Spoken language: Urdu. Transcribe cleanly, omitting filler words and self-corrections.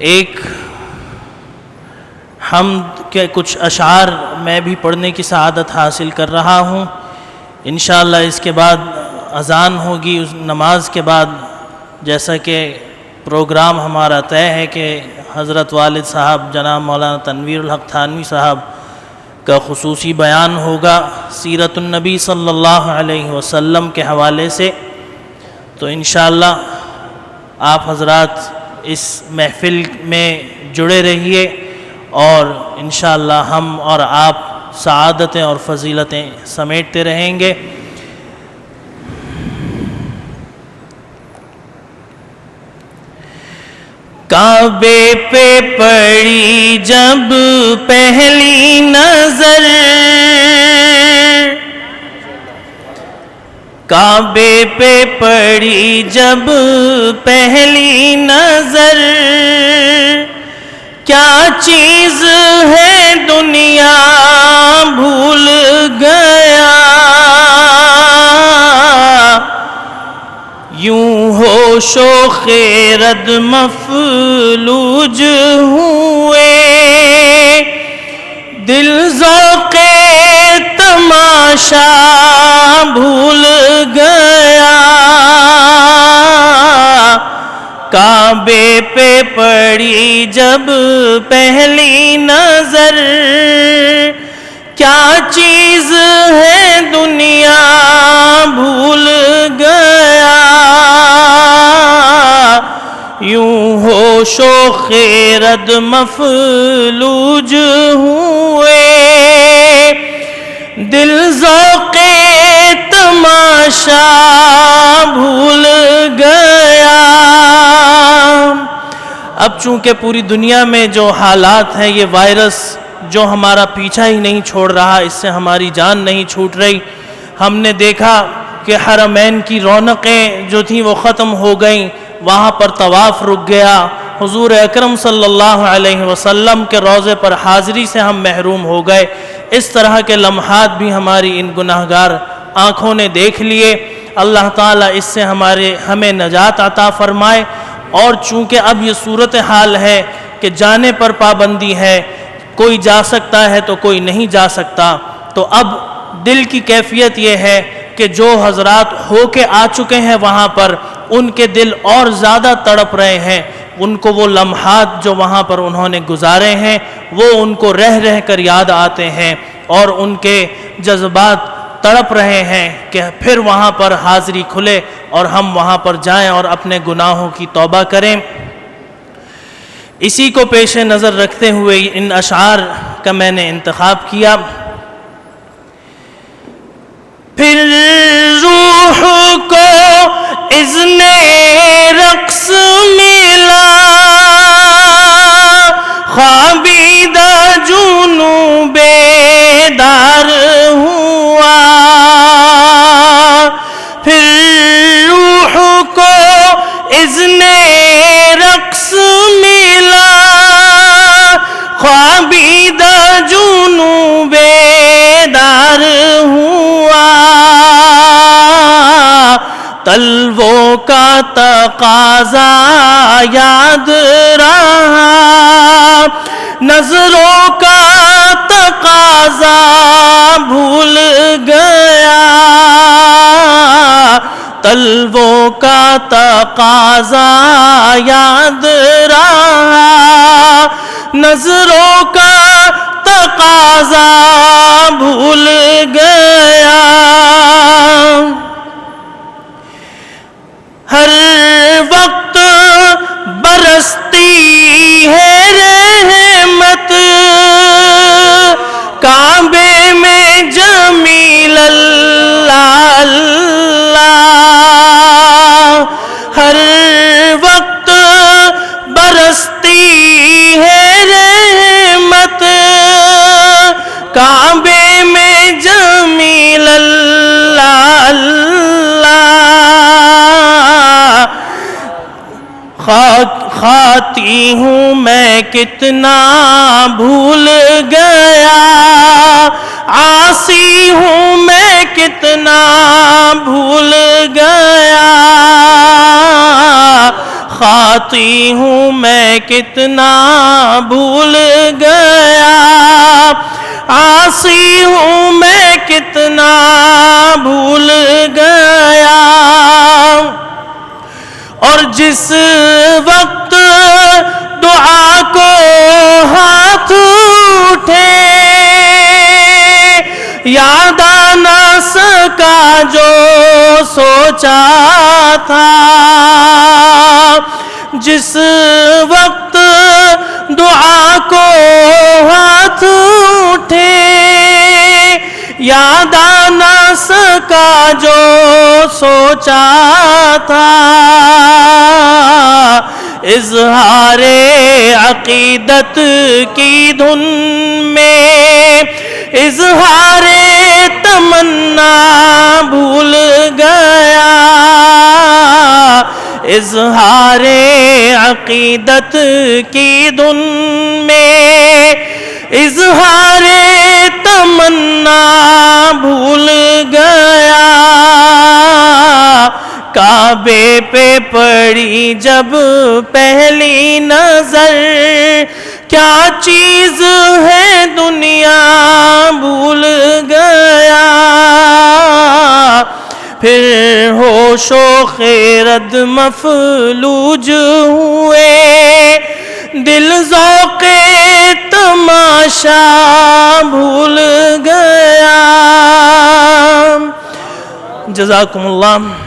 ایک حمد کے کچھ اشعار میں بھی پڑھنے کی سعادت حاصل کر رہا ہوں۔ انشاءاللہ اس کے بعد اذان ہوگی، اس نماز کے بعد جیسا کہ پروگرام ہمارا طے ہے کہ حضرت والد صاحب جناب مولانا تنویر الحق تھانوی صاحب کا خصوصی بیان ہوگا سیرت النبی صلی اللہ علیہ وسلم کے حوالے سے، تو انشاءاللہ آپ حضرات اس محفل میں جڑے رہیے اور انشاءاللہ ہم اور آپ سعادتیں اور فضیلتیں سمیٹتے رہیں گے۔ کعبے پہ پڑی جب پہلی نظر، کعبے پہ پڑی جب پہلی نظر، کیا چیز ہے دنیا بھول گیا، یوں ہوش و خیرد مفلوج ہوئے، دل ذوق تماشا بھول گیا، کعبے پہ پڑی جب پہلی نظر، کیا چیز ہے دنیا بھول گیا، یوں ہوش و خیرد مفلوج ہوئے، دل ذوق تماشا بھول گیا۔ اب چونکہ پوری دنیا میں جو حالات ہیں، یہ وائرس جو ہمارا پیچھا ہی نہیں چھوڑ رہا، اس سے ہماری جان نہیں چھوٹ رہی۔ ہم نے دیکھا کہ حرمین کی رونقیں جو تھیں وہ ختم ہو گئیں، وہاں پر طواف رک گیا، حضور اکرم صلی اللہ علیہ وسلم کے روضے پر حاضری سے ہم محروم ہو گئے۔ اس طرح کے لمحات بھی ہماری ان گناہگار آنکھوں نے دیکھ لیے۔ اللہ تعالیٰ اس سے ہمیں نجات عطا فرمائے۔ اور چونکہ اب یہ صورتحال ہے کہ جانے پر پابندی ہے، کوئی جا سکتا ہے تو کوئی نہیں جا سکتا، تو اب دل کی کیفیت یہ ہے کہ جو حضرات ہو کے آ چکے ہیں وہاں پر، ان کے دل اور زیادہ تڑپ رہے ہیں، ان کو وہ لمحات جو وہاں پر انہوں نے گزارے ہیں وہ ان کو رہ رہ کر یاد آتے ہیں، اور ان کے جذبات تڑپ رہے ہیں کہ پھر وہاں پر حاضری کھلے اور ہم وہاں پر جائیں اور اپنے گناہوں کی توبہ کریں۔ اسی کو پیش نظر رکھتے ہوئے ان اشعار کا میں نے انتخاب کیا۔ پھر روح کو اذن رقص ملا، خوابیدہ جنوں بیدار ہوا، پھر روح کو اذن رقص ملا، خوابیدہ جنوں بیدار ہوا، طلبوں کا تقاضا یاد رہا، نظروں کا تقاضا بھول گیا، طلبوں کا تقاضا یاد رہا، نظروں کا تقاضا بھول گیا، ہر وقت برستی ہے رحمت، کعبے میں جمیل اللہ اللہ، ہر وقت برستی ہے رحمت، کعبے میں جمیل اللہ اللہ، خاتی ہوں میں کتنا بھول گیا، عاصی ہوں میں کتنا بھول گیا، آتی ہوں میں کتنا بھول گیا، عاصی ہوں میں کتنا بھول گیا، اور جس وقت دعا کو ہاتھ اٹھے یاد آ نہ سکا جو سوچا تھا، جس وقت دعا کو ہاتھ اٹھے یاد آ نہ سکا جو سوچا تھا، اظہار عقیدت کی دھن میں اظہار تمنا بھول گیا، اظہار عقیدت کی دھن میں اظہار تمنا بھول گیا، کعبے پہ پڑی جب پہلی نظر کیا چیز ہے دنیا بھول گیا، پھر ہوش و خیرت مفلوج ہوئے دل ذوق تماشا بھول گیا۔ جزاکم اللہ۔